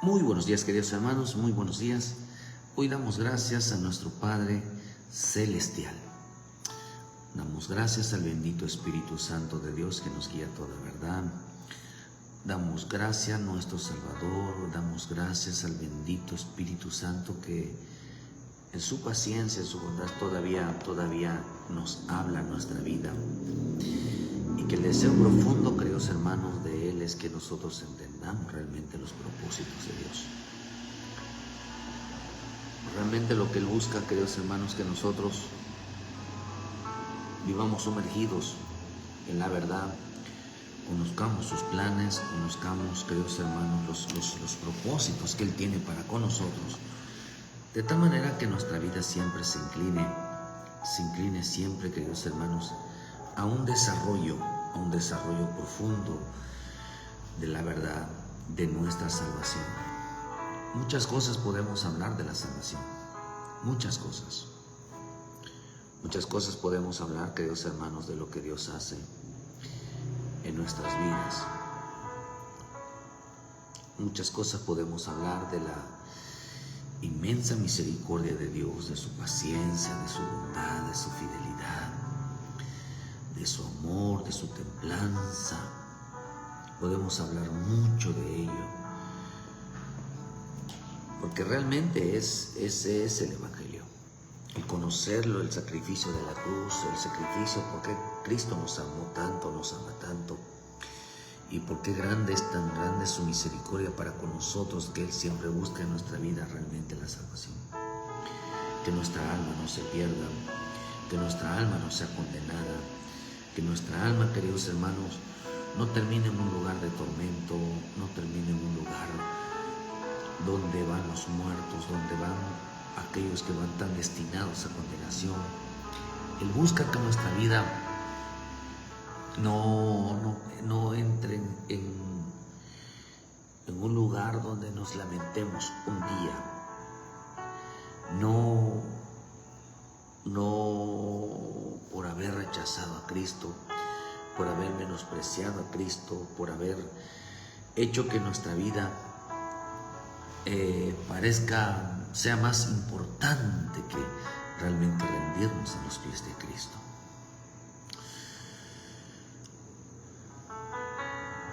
Muy buenos días, queridos hermanos, muy buenos días. Hoy damos gracias a nuestro Padre Celestial. Damos gracias al bendito Espíritu Santo de Dios que nos guía a toda verdad. Damos gracias a nuestro Salvador, damos gracias al bendito Espíritu Santo que en su paciencia, en su bondad todavía nos habla en nuestra vida. Y que el deseo profundo, queridos hermanos, de Él es que nosotros entendamos realmente los propósitos de Dios. Realmente lo que Él busca, queridos hermanos, que nosotros vivamos sumergidos en la verdad, conozcamos sus planes, conozcamos, queridos hermanos, los propósitos que Él tiene para con nosotros, de tal manera que nuestra vida siempre se incline siempre, queridos hermanos, a un desarrollo profundo de la verdad de nuestra salvación. Muchas cosas podemos hablar de la salvación, muchas cosas podemos hablar, queridos hermanos, de lo que Dios hace en nuestras vidas. Muchas cosas podemos hablar de la inmensa misericordia de Dios, de su paciencia, de su bondad, de su fidelidad, de su amor, de su templanza. Podemos hablar mucho de ello, porque realmente ese es el Evangelio. El conocerlo, el sacrificio de la cruz, el sacrificio porque Cristo nos amó tanto, nos ama tanto, y porque tan grande es su misericordia para con nosotros, que Él siempre busca en nuestra vida realmente la salvación. Que nuestra alma no se pierda, que nuestra alma no sea condenada, que nuestra alma, queridos hermanos, no termine en un lugar de tormento, no termine en un lugar donde van los muertos, donde van aquellos que van tan destinados a condenación. Él busca que nuestra vida no entre en un lugar donde nos lamentemos un día. No por haber rechazado a Cristo, por haber menospreciado a Cristo, por haber hecho que nuestra vida sea más importante que realmente rendirnos a los pies de Cristo.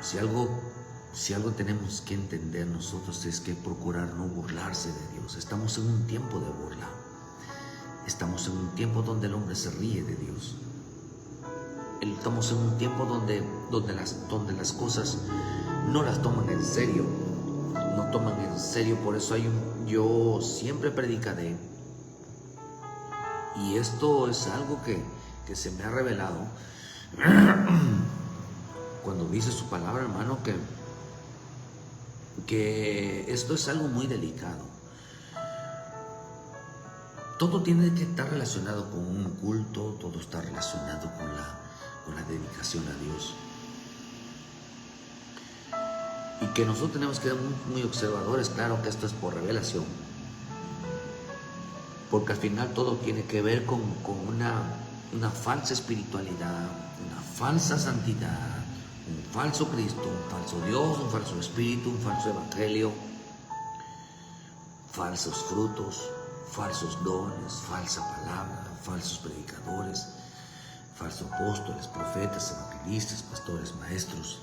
Si algo tenemos que entender nosotros es que procurar no burlarse de Dios. Estamos en un tiempo de burla. Estamos en un tiempo donde el hombre se ríe de Dios. Estamos en un tiempo donde las cosas no las toman en serio. No toman en serio. Por eso yo siempre predicaré. Y esto es algo que se me ha revelado. Cuando dice su palabra, hermano, que esto es algo muy delicado. Todo tiene que estar relacionado con un culto, todo está relacionado con la dedicación a Dios. Y que nosotros tenemos que ser muy observadores. Claro que esto es por revelación, porque al final todo tiene que ver con una falsa espiritualidad, una falsa santidad, un falso Cristo, un falso Dios, un falso Espíritu, un falso Evangelio, falsos frutos, falsos dones, falsa palabra, falsos predicadores, falsos apóstoles, profetas, evangelistas, pastores, maestros,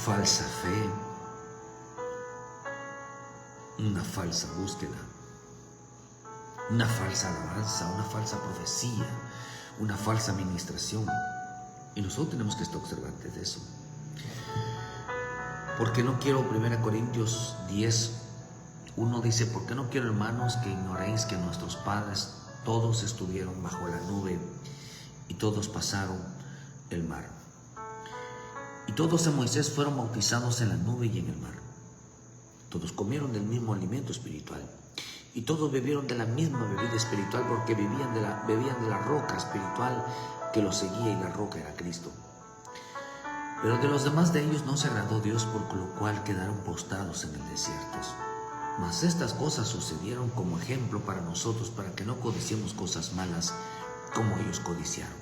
falsa fe, una falsa búsqueda, una falsa alabanza, una falsa profecía, una falsa administración. Y nosotros tenemos que estar observantes de eso. Porque no quiero, 1 Corintios 10:1 dice, porque no quiero, hermanos, que ignoréis que nuestros padres todos estuvieron bajo la nube y todos pasaron el mar. Y todos en Moisés fueron bautizados en la nube y en el mar. Todos comieron del mismo alimento espiritual. Y todos bebieron de la misma bebida espiritual, porque bebían de la roca espiritual que los seguía, y la roca era Cristo. Pero de los demás de ellos no se agradó Dios, por lo cual quedaron postrados en el desierto. Mas estas cosas sucedieron como ejemplo para nosotros, para que no codiciemos cosas malas como ellos codiciaron.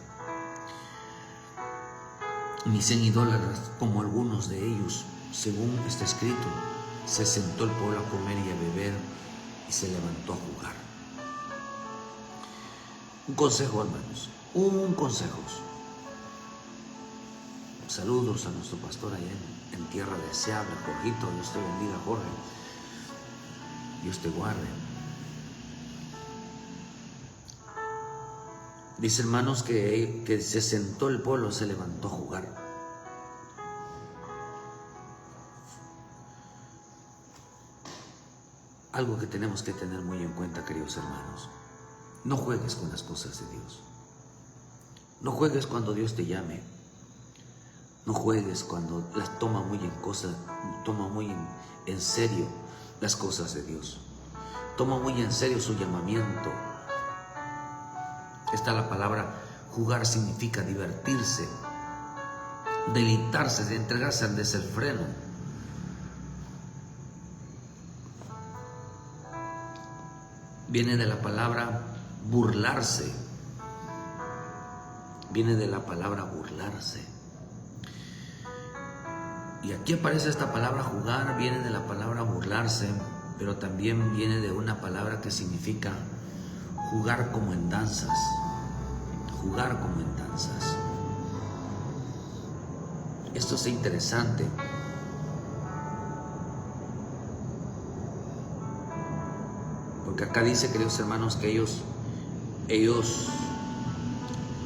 ni sean idólatras como algunos de ellos. Según está escrito, se sentó el pueblo a comer y a beber y se levantó a jugar. Un consejo, hermanos, un consejo. Saludos a nuestro pastor allá en tierra deseable, Jorgito. Dios te bendiga, Jorge. Dios te guarde. Dice, hermanos, que se sentó el pueblo, se levantó a jugar. Algo que tenemos que tener muy en cuenta, queridos hermanos. No juegues con las cosas de Dios. No juegues cuando Dios te llame. No juegues cuando las toma muy en serio las cosas de Dios. Toma muy en serio su llamamiento. Está la palabra jugar, significa divertirse, deleitarse, entregarse al desenfreno. Viene de la palabra burlarse. Viene de la palabra burlarse. Y aquí aparece esta palabra jugar, viene de la palabra burlarse, pero también viene de una palabra que significa jugar como en danzas. Jugar como en danzas. Esto es interesante. Porque acá dice, queridos hermanos, que ellos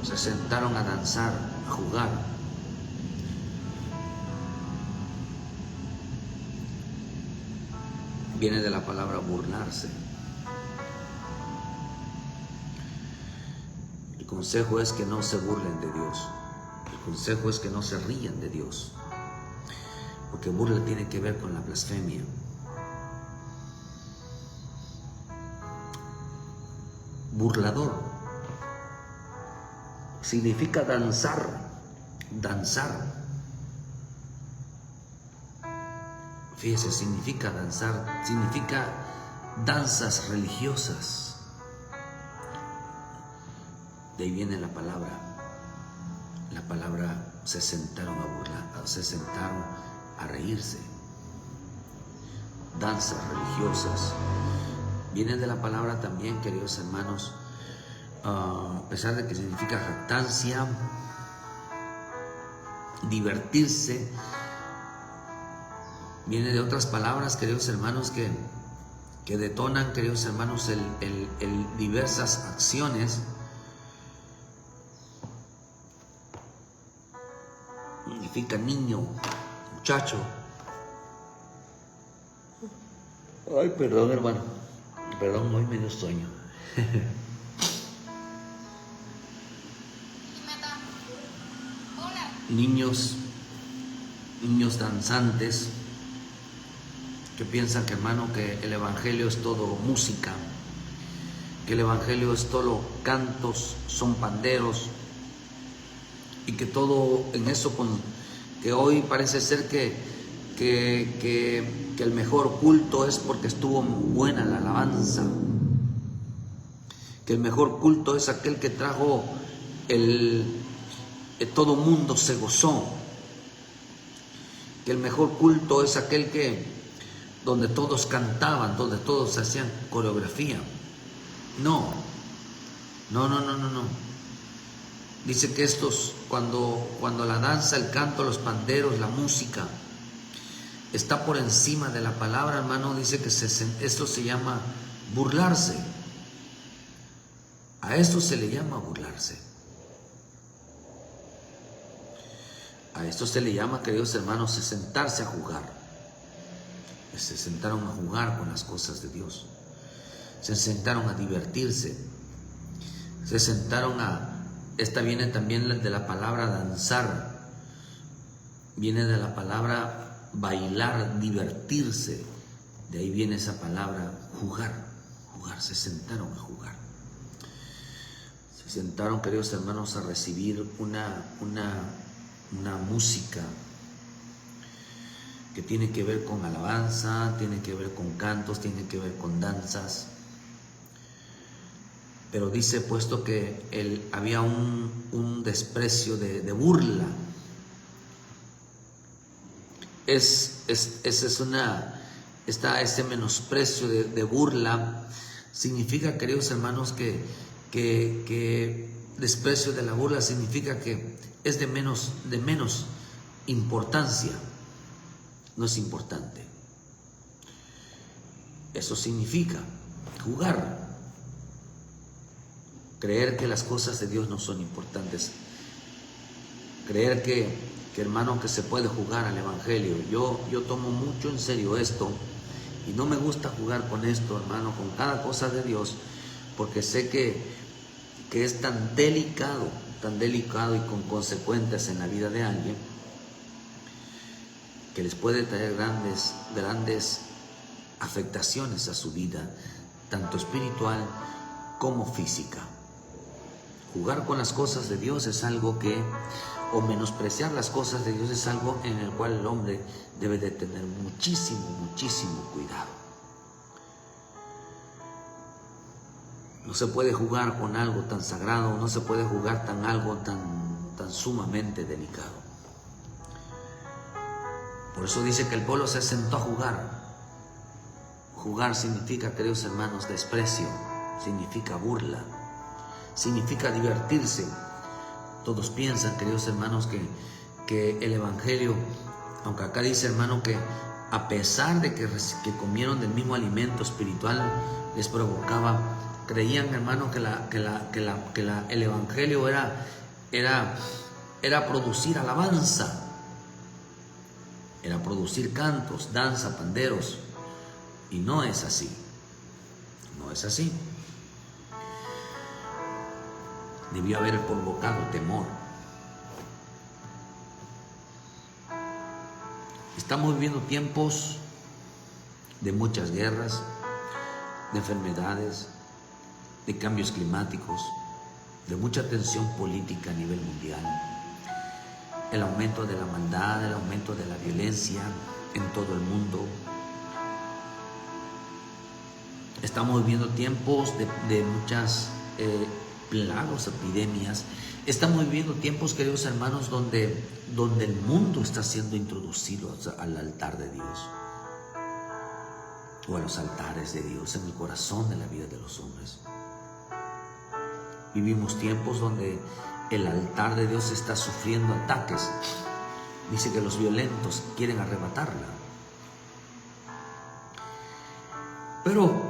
se sentaron a danzar, a jugar. Viene de la palabra burlarse. El consejo es que no se burlen de Dios. El consejo es que no se rían de Dios. Porque burla tiene que ver con la blasfemia. Burlador significa danzar, danzar. Fíjese, significa danzar, significa danzas religiosas. De ahí viene la palabra se sentaron a burlar, se sentaron a reírse. Danzas religiosas. Viene de la palabra también, queridos hermanos, a pesar de que significa jactancia, divertirse, viene de otras palabras, queridos hermanos, que detonan, queridos hermanos, el diversas acciones. Significa niño, muchacho. Ay, perdón, hermano. Perdón, hoy me dio sueño. Niños danzantes que piensan que, hermano, que el evangelio es todo música, que el evangelio es todo cantos, son panderos, y que todo en eso, que hoy parece ser que el mejor culto es porque estuvo buena la alabanza, que el mejor culto es aquel que trajo todo mundo se gozó, que el mejor culto es aquel donde todos cantaban, donde todos hacían coreografía. No. Dice que cuando la danza, el canto, los panderos, la música está por encima de la palabra, hermano, dice que esto se llama burlarse. A esto se le llama burlarse. A esto se le llama, queridos hermanos, sentarse a jugar. Se sentaron a jugar con las cosas de Dios. Se sentaron a divertirse. Se sentaron esta viene también de la palabra danzar. Viene de la palabra bailar, divertirse. De ahí viene esa palabra jugar. Se sentaron a jugar. Se sentaron, queridos hermanos, a recibir una música que tiene que ver con alabanza, tiene que ver con cantos, tiene que ver con danzas. Pero dice, puesto que había un desprecio de burla, este menosprecio de burla, significa, queridos hermanos, que desprecio de la burla significa que es de menos importancia, no es importante. Eso significa jugar, creer que las cosas de Dios no son importantes, creer que hermano, que se puede jugar al Evangelio. Yo tomo mucho en serio esto y no me gusta jugar con esto, hermano, con cada cosa de Dios, porque sé que es tan delicado y con consecuencias en la vida de alguien, que les puede traer grandes afectaciones a su vida, tanto espiritual como física. Jugar con las cosas de Dios es algo o menospreciar las cosas de Dios es algo en el cual el hombre debe de tener muchísimo cuidado. No se puede jugar con algo tan sagrado, no se puede jugar algo tan sumamente delicado. Por eso dice que el pueblo se sentó a jugar. Jugar significa, queridos hermanos, desprecio, significa burla, significa divertirse. Todos piensan, queridos hermanos, que el Evangelio, aunque acá dice, hermano, que a pesar de que comieron del mismo alimento espiritual, les provocaba, creían, hermano, que el Evangelio era producir alabanza, era producir cantos, danza, panderos, y no es así, no es así. Debió haber provocado temor. Estamos viviendo tiempos de muchas guerras, de enfermedades, de cambios climáticos, de mucha tensión política a nivel mundial, el aumento de la maldad, el aumento de la violencia en todo el mundo. Estamos viviendo tiempos de muchas plagas, epidemias. Estamos viviendo tiempos, queridos hermanos, donde el mundo está siendo introducido al altar de Dios, o a los altares de Dios en el corazón de la vida de los hombres. Vivimos tiempos donde el altar de Dios está sufriendo ataques. Dice que los violentos quieren arrebatarla. Pero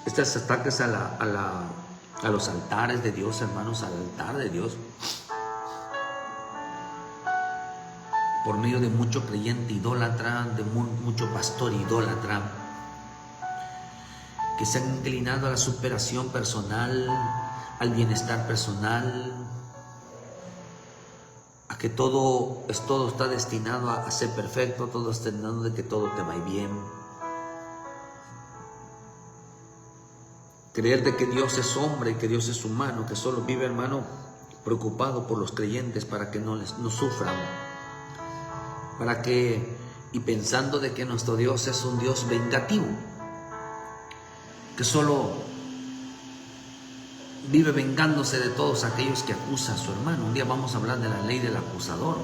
estos ataques a los altares de Dios, hermanos, al altar de Dios, por medio de mucho creyente idólatra, de mucho pastor idólatra, que se han inclinado a la superación personal, al bienestar personal, a que todo está destinado a ser perfecto, todo está destinado de que todo te vaya bien. Creer de que Dios es hombre y que Dios es humano, que solo vive, hermano, preocupado por los creyentes para que no sufran, y pensando de que nuestro Dios es un Dios vengativo, que solo vive vengándose de todos aquellos que acusan a su hermano. Un día vamos a hablar de la ley del acusador.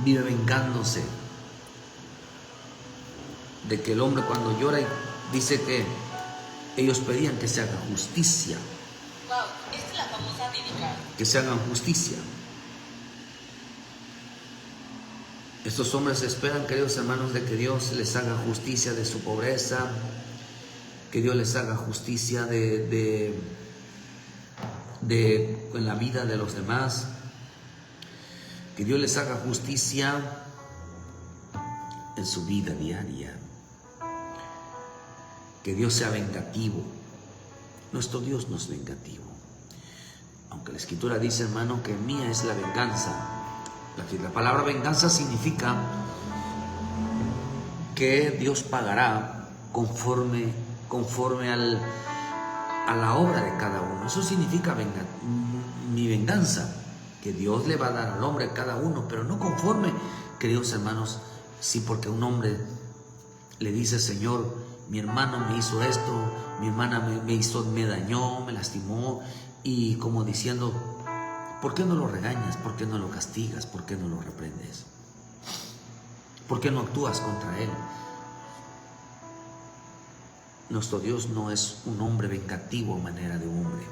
Vive vengándose de que el hombre, cuando llora, dice que ellos pedían que se haga justicia. Esta es la famosa típica. Que se hagan justicia. Estos hombres esperan, queridos hermanos, de que Dios les haga justicia de su pobreza, que Dios les haga justicia en la vida de los demás, que Dios les haga justicia en su vida diaria, que Dios sea vengativo. Nuestro Dios no es vengativo, aunque la Escritura dice, hermano, que mía es la venganza. La palabra venganza significa que Dios pagará conforme a la obra de cada uno. Eso significa mi venganza, que Dios le va a dar al hombre a cada uno, pero no conforme, queridos hermanos, sí, porque un hombre le dice, Señor, mi hermano me hizo esto, mi hermana me dañó, me lastimó, y como diciendo, ¿Por qué no lo regañas? ¿Por qué no lo castigas? ¿Por qué no lo reprendes? ¿Por qué no actúas contra él? Nuestro Dios no es un hombre vengativo a manera de hombre,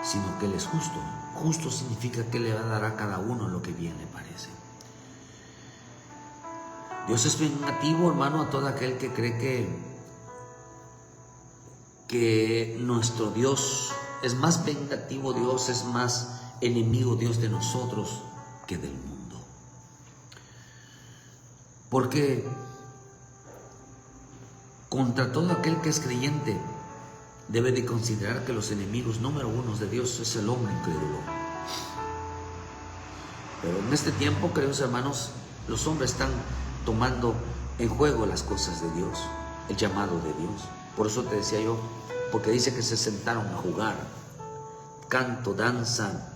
sino que Él es justo. Justo significa que le va a dar a cada uno lo que bien le parece. Dios es vengativo, hermano, a todo aquel que cree que nuestro Dios es más vengativo. Dios es más enemigo Dios de nosotros que del mundo. Porque contra todo aquel que es creyente debe de considerar que los enemigos número uno de Dios es el hombre incrédulo. Pero en este tiempo, queridos hermanos, los hombres están tomando en juego las cosas de Dios, el llamado de Dios. Por eso te decía yo, porque dice que se sentaron a jugar, canto, danza,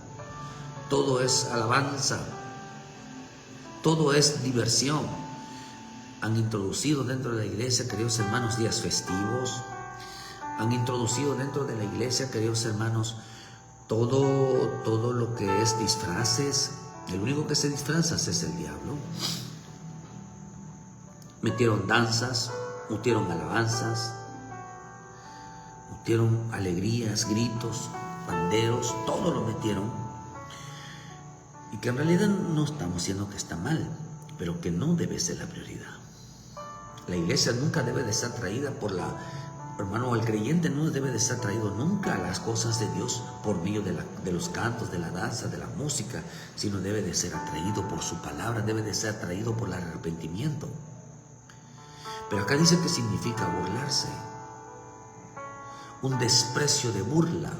todo es alabanza, todo es diversión. Han introducido dentro de la iglesia, queridos hermanos, días festivos. Han introducido dentro de la iglesia, queridos hermanos, todo lo que es disfraces. El único que se disfraza es el diablo. Metieron danzas, metieron alabanzas, metieron alegrías, gritos, panderos, todo lo metieron. Y que en realidad no estamos diciendo que está mal, pero que no debe ser la prioridad. La iglesia nunca debe de ser atraída por hermano, el creyente no debe de ser atraído nunca a las cosas de Dios por medio de los cantos, de la danza, de la música, sino debe de ser atraído por su palabra, debe de ser atraído por el arrepentimiento. Pero acá dice que significa burlarse, un desprecio de burla.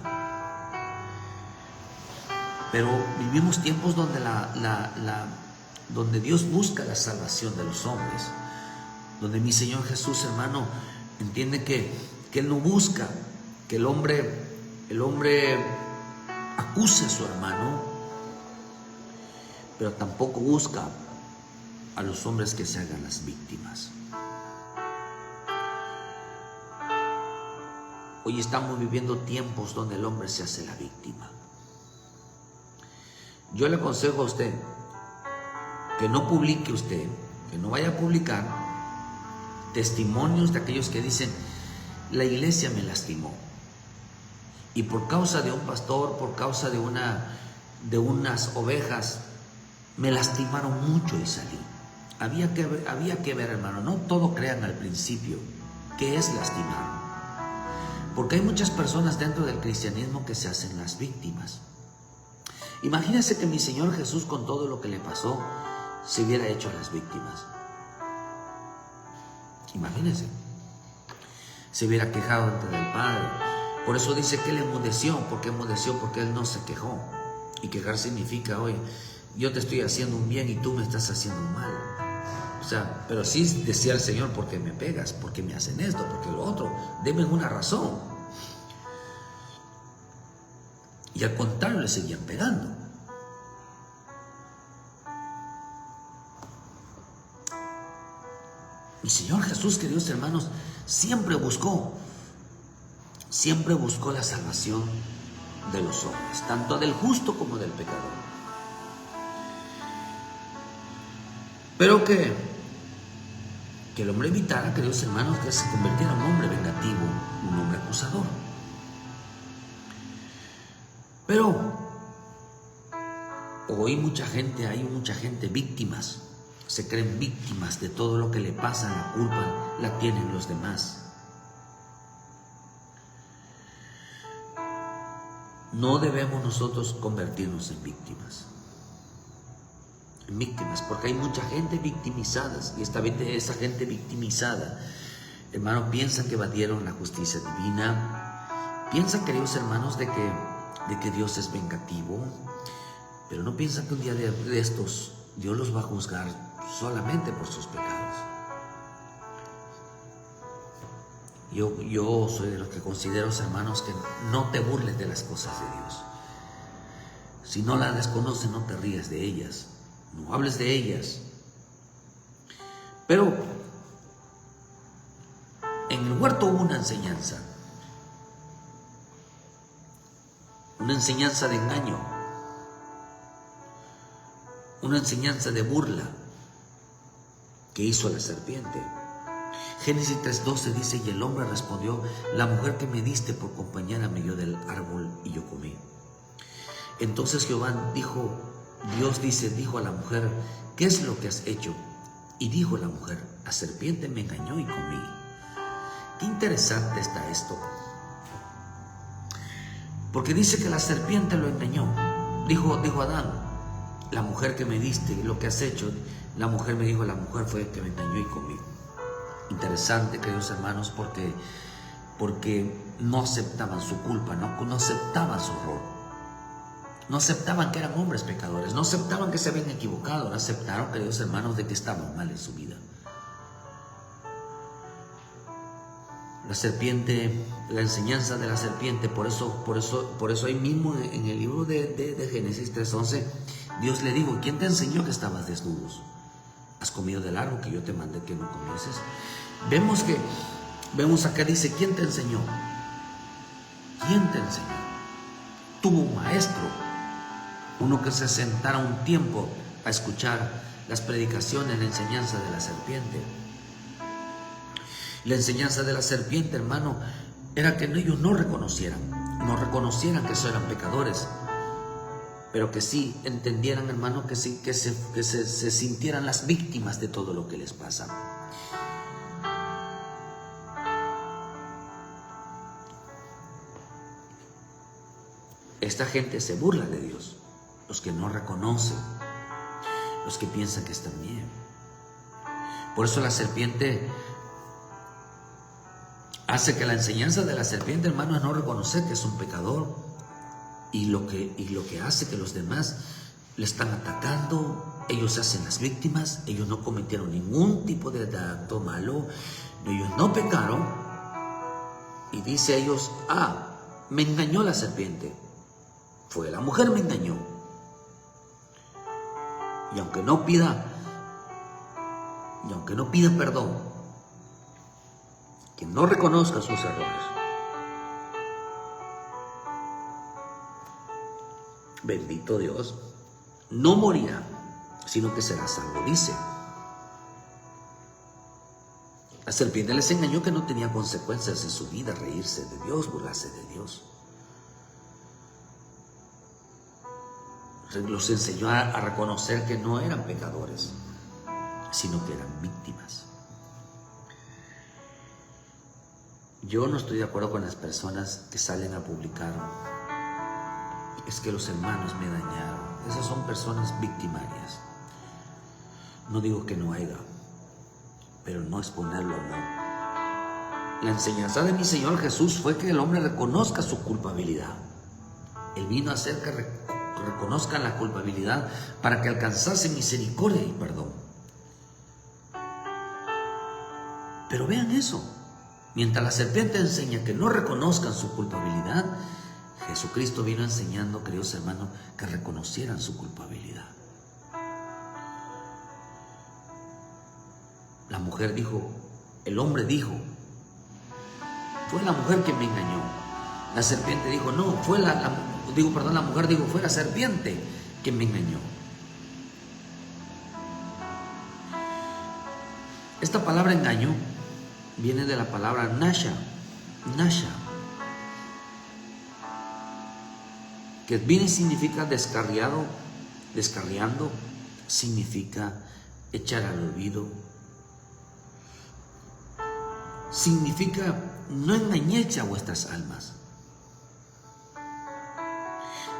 Pero vivimos tiempos donde, donde Dios busca la salvación de los hombres, donde mi Señor Jesús, hermano, entiende que Él no busca que el hombre acuse a su hermano, pero tampoco busca a los hombres que se hagan las víctimas. Hoy estamos viviendo tiempos donde el hombre se hace la víctima. Yo le aconsejo a usted que no publique usted, que no vaya a publicar testimonios de aquellos que dicen: la iglesia me lastimó y por causa de un pastor, por causa de unas ovejas, me lastimaron mucho y salí. Había que ver, hermano, no todo crean al principio qué es lastimar, porque hay muchas personas dentro del cristianismo que se hacen las víctimas. Imagínense que mi Señor Jesús, con todo lo que le pasó, se hubiera hecho a las víctimas. Imagínense, se hubiera quejado ante el Padre. Por eso dice que Él enmudeció. ¿Por qué enmudeció? Porque Él no se quejó. Y quejar significa: oye, yo te estoy haciendo un bien y tú me estás haciendo un mal. O sea, pero sí decía el Señor: ¿por qué me pegas? ¿Por qué me hacen esto? ¿Por qué lo otro? Deme una razón. Y al contrario, le seguían pegando. Mi Señor Jesús, queridos hermanos, siempre buscó la salvación de los hombres, tanto del justo como del pecador. Pero que el hombre evitara, queridos hermanos, que se convirtiera en un hombre vengativo, un hombre acusador. Pero hoy hay mucha gente víctimas. Se creen víctimas de todo lo que le pasa. La culpa la tienen los demás. No debemos nosotros convertirnos en víctimas. Porque hay mucha gente victimizada. Y esa gente victimizada, hermano, piensa que evadieron la justicia divina. Piensa, queridos hermanos, de que Dios es vengativo. Pero no piensan que un día de estos Dios los va a juzgar solamente por sus pecados. Yo soy de los que considero, hermanos, que no te burles de las cosas de Dios. Si no las desconoces, no te rías de ellas, no hables de ellas. Pero en el huerto hubo una enseñanza. una enseñanza de engaño, una enseñanza de burla que hizo la serpiente. Génesis 3:12 dice: y el hombre respondió: la mujer que me diste por compañera me dio del árbol y yo comí. Entonces Jehová dijo, Dios dijo a la mujer: ¿qué es lo que has hecho? Y dijo la mujer: la serpiente me engañó y comí. Qué interesante está esto, porque dice que la serpiente lo engañó. Dijo Adán: la mujer que me diste, lo que has hecho. La mujer me dijo: la mujer fue que me engañó y comí. Interesante, queridos hermanos, porque no aceptaban su culpa, no aceptaban su error, no aceptaban que eran hombres pecadores, no aceptaban que se habían equivocado, no aceptaron, queridos hermanos, de que estaban mal en su vida. La serpiente, la enseñanza de la serpiente, por eso ahí mismo en el libro de Génesis 3:11, Dios le dijo: ¿quién te enseñó que estabas desnudos? ¿Has comido del árbol que yo te mandé que no comieses? Vemos acá, dice: ¿quién te enseñó? ¿Quién te enseñó? Tuvo un maestro, uno que se sentara un tiempo a escuchar las predicaciones, la enseñanza de la serpiente. La enseñanza de la serpiente, hermano, era que ellos no reconocieran que eran pecadores, pero que sí entendieran, hermano, que sí, que se sintieran las víctimas de todo lo que les pasa. Esta gente se burla de Dios, los que no reconocen, los que piensan que están bien. Por eso la serpiente hace que la enseñanza de la serpiente, hermano, es no reconocer que es un pecador, y lo que hace que los demás le están atacando. Ellos se hacen las víctimas. Ellos no cometieron ningún tipo de acto malo, ellos no pecaron, y dice ellos: me engañó la serpiente, fue la mujer me engañó. Y aunque no pida perdón, que no reconozca sus errores, bendito Dios, no morirá, sino que será salvo, dice. La serpiente les engañó que no tenía consecuencias en su vida, reírse de Dios, burlarse de Dios. Los enseñó a reconocer que no eran pecadores, sino que eran víctimas. Yo no estoy de acuerdo con las personas que salen a publicar: es que los hermanos me dañaron. Esas son personas victimarias. No digo que no haya, pero no exponerlo al mal. La enseñanza de mi Señor Jesús fue que el hombre reconozca su culpabilidad. Él vino a hacer que reconozcan la culpabilidad para que alcanzase misericordia y perdón. Pero vean eso: mientras la serpiente enseña que no reconozcan su culpabilidad, Jesucristo vino enseñando, queridos hermanos, que reconocieran su culpabilidad. La mujer dijo, el hombre dijo: fue la mujer que me engañó. La serpiente dijo: no, la mujer dijo: fue la serpiente que me engañó. Esta palabra engaño viene de la palabra nasha, que viene y significa descarriando, significa echar al olvido, significa: no engañéis a vuestras almas.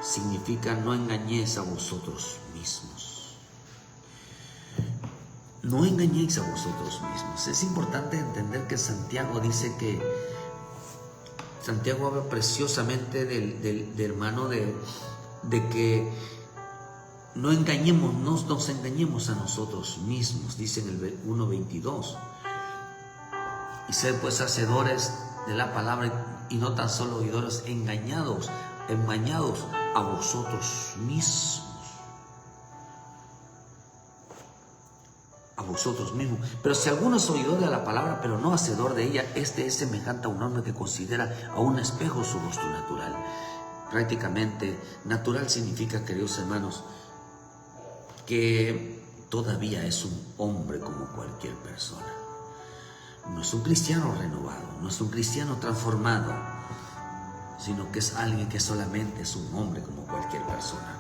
Significa: no engañéis a vosotros mismos. No engañéis a vosotros mismos. Es importante entender que Santiago dice que Santiago habla preciosamente del hermano de que no engañemos, no nos engañemos a nosotros mismos, dice en el 1:22. Y sed pues hacedores de la palabra y no tan solo oidores, engañados a vosotros mismos. A vosotros mismos. Pero si alguno es oidor de la palabra, pero no hacedor de ella, este es semejante a un hombre que considera a un espejo su rostro natural. prácticamente natural significa, queridos hermanos, que todavía es un hombre como cualquier persona. No es un cristiano renovado, no es un cristiano transformado, sino que es alguien que solamente es un hombre como cualquier persona.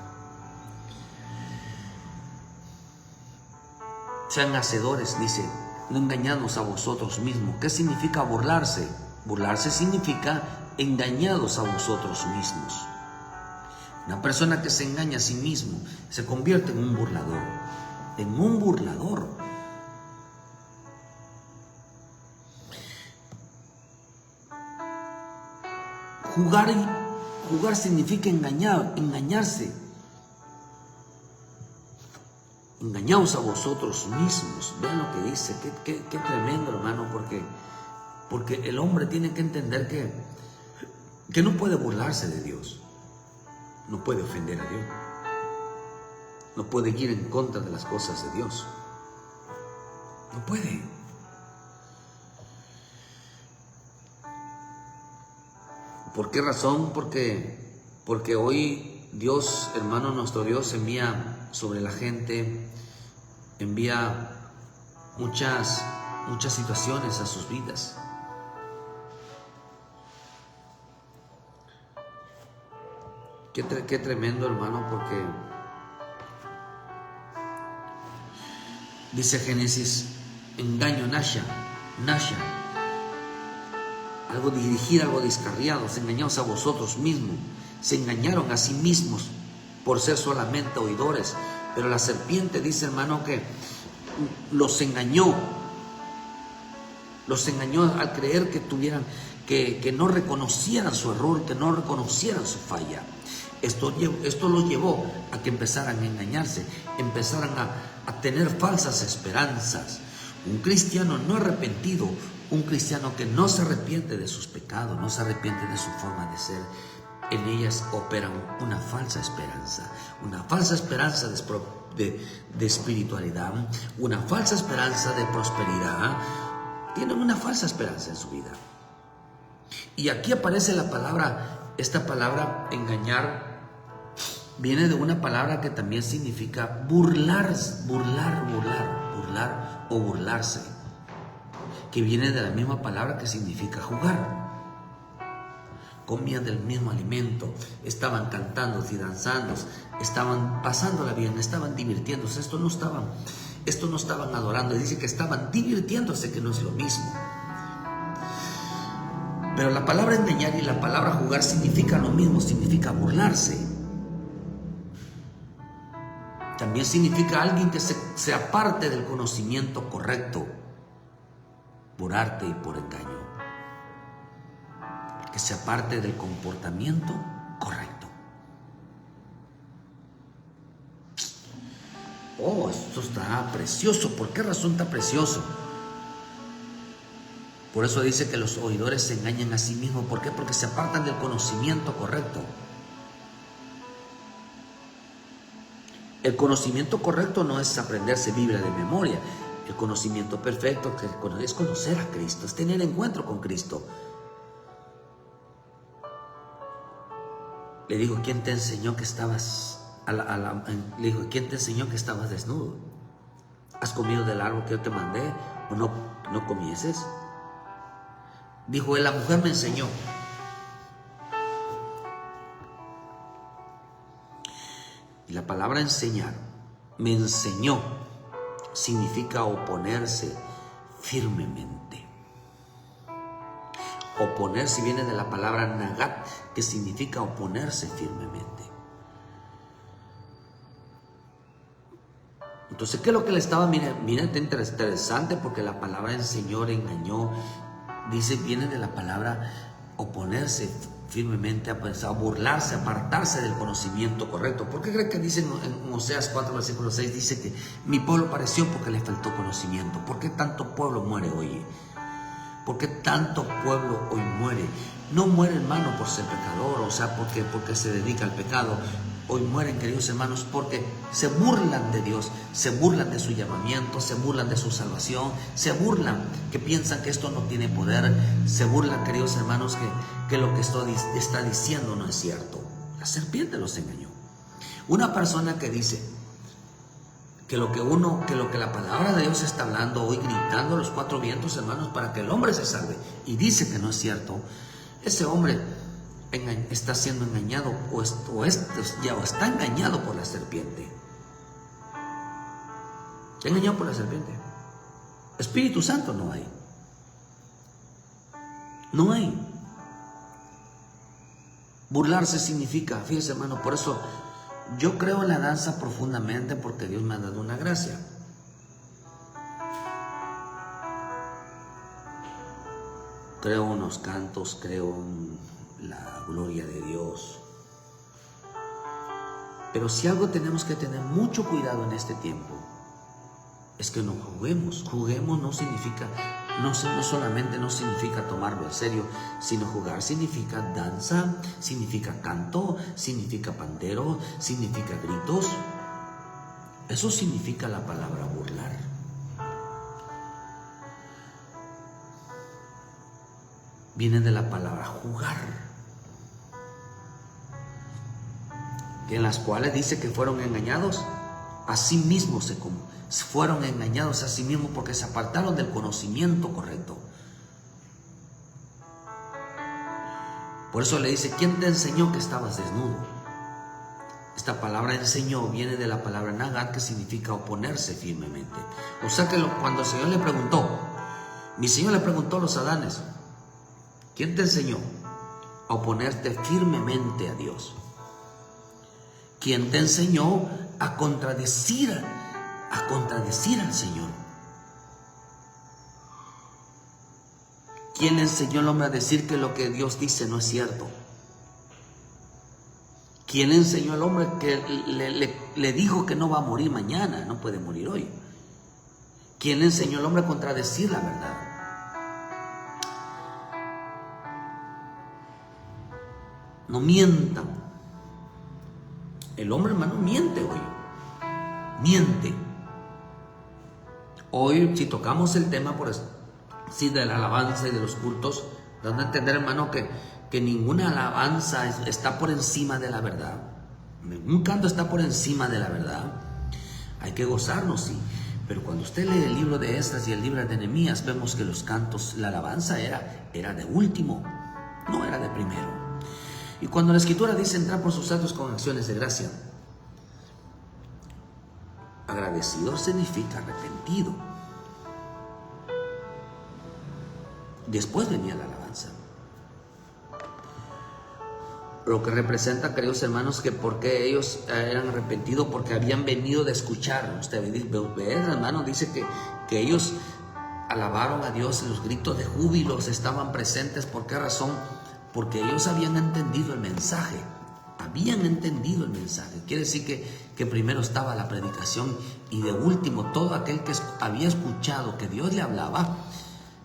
Sean hacedores, dice, no engañados a vosotros mismos. ¿Qué significa burlarse? Burlarse significa engañados a vosotros mismos. Una persona que se engaña a sí mismo se convierte en un burlador. En un burlador. Jugar significa engañarse. Engañaos a vosotros mismos. Vean lo que dice. Qué tremendo, hermano, porque el hombre tiene que entender que no puede burlarse de Dios. No puede ofender a Dios. No puede ir en contra de las cosas de Dios. No puede. ¿Por qué razón? Porque hoy Dios, hermano, nuestro Dios envía sobre la gente, envía muchas situaciones a sus vidas. Qué tremendo, hermano, porque dice Génesis, engaño, Nasha, algo dirigido, algo descarriado, se engañaos a vosotros mismos, se engañaron a sí mismos por ser solamente oidores, pero la serpiente dice, hermano, que los engañó al creer que no reconocieran su error, que no reconocieran su falla. Esto los llevó a que empezaran a engañarse, empezaran a tener falsas esperanzas. Un cristiano no arrepentido, un cristiano que no se arrepiente de sus pecados, no se arrepiente de su forma de ser, en ellas opera una falsa esperanza de espiritualidad, una falsa esperanza de prosperidad. Tienen una falsa esperanza en su vida. Y aquí aparece la palabra, esta palabra engañar, viene de una palabra que también significa burlar o burlarse, que viene de la misma palabra que significa jugar. Comían del mismo alimento, estaban cantando y danzando, estaban pasándola bien, estaban divirtiéndose. Esto no estaban adorando, dice que estaban divirtiéndose, que no es lo mismo. Pero la palabra engañar y la palabra jugar significa lo mismo, significa burlarse. También significa alguien que se aparte del conocimiento correcto por arte y por engaño. Que se aparte del comportamiento correcto. Oh, esto está precioso. ¿Por qué razón está precioso? Por eso dice que los oidores se engañan a sí mismos. ¿Por qué? Porque se apartan del conocimiento correcto. El conocimiento correcto no es aprenderse Biblia de memoria. El conocimiento perfecto es conocer a Cristo, es tener encuentro con Cristo. Le dijo, ¿quién te enseñó que estabas le dijo, ¿quién te enseñó que estabas desnudo? ¿Has comido del árbol que yo te mandé o no comieses? Dijo él, la mujer me enseñó. Y la palabra enseñar, me enseñó, significa oponerse firmemente. Oponerse viene de la palabra nagat, que significa oponerse firmemente. Entonces, ¿qué es lo que le estaba? Mira, interesante, porque la palabra enseñó, engañó, dice, viene de la palabra oponerse firmemente, a burlarse, apartarse del conocimiento correcto. ¿Por qué cree que dice en Oseas 4, versículo 6, dice que mi pueblo pereció porque le faltó conocimiento? ¿Por qué tanto pueblo muere hoy? ¿Por qué tanto pueblo hoy muere? No muere, hermano, por ser pecador, o sea, porque se dedica al pecado. Hoy mueren, queridos hermanos, porque se burlan de Dios, se burlan de su llamamiento, se burlan de su salvación, se burlan, que piensan que esto no tiene poder, se burlan, queridos hermanos, que lo que esto está diciendo no es cierto. La serpiente los engañó. Una persona que dice que lo que la palabra de Dios está hablando hoy, gritando a los cuatro vientos, hermanos, para que el hombre se salve, y dice que no es cierto, ese hombre está siendo engañado o está engañado por la serpiente. Está engañado por la serpiente. Espíritu Santo no hay. No hay. Burlarse significa, fíjese, hermano, por eso yo creo en la danza profundamente, porque Dios me ha dado una gracia. Creo en los cantos, creo en la gloria de Dios. Pero si algo tenemos que tener mucho cuidado en este tiempo, es que no juguemos. Juguemos no significa, no solamente no significa tomarlo en serio, sino jugar significa danza, significa canto, significa pandero, significa gritos. Eso significa la palabra burlar. Viene de la palabra jugar, en las cuales dice que fueron engañados a sí mismos, fueron engañados a sí mismos porque se apartaron del conocimiento correcto. Por eso le dice, ¿quién te enseñó que estabas desnudo? Esta palabra enseñó viene de la palabra nagar, que significa oponerse firmemente. O sea que cuando el Señor le preguntó, mi Señor le preguntó a los Adanes, ¿quién te enseñó a oponerte firmemente a Dios? ¿Quién te enseñó a contradecir al Señor? ¿Quién le enseñó al hombre a decir que lo que Dios dice no es cierto? ¿Quién le enseñó al hombre que le dijo que no va a morir mañana, no puede morir hoy? ¿Quién le enseñó al hombre a contradecir la verdad? No mientan. El hombre, hermano, miente hoy. Miente. Hoy, si tocamos el tema de la alabanza y de los cultos, dando a entender, hermano, que ninguna alabanza está por encima de la verdad. Ningún canto está por encima de la verdad. Hay que gozarnos, sí. Pero cuando usted lee el libro de Esdras y el libro de Nehemías, vemos que los cantos, la alabanza era de último, no era de primero. Y cuando la Escritura dice entrar por sus atrios con acciones de gracia, agradecido significa arrepentido. Después venía la alabanza. Lo que representa, queridos hermanos, que porque ellos eran arrepentidos, porque habían venido de escuchar. Usted ve, hermano, dice que ellos alabaron a Dios en los gritos de júbilo, estaban presentes. ¿Por qué razón? Porque ellos habían entendido el mensaje. Habían entendido el mensaje. Quiere decir que primero estaba la predicación y de último todo aquel que había escuchado que Dios le hablaba,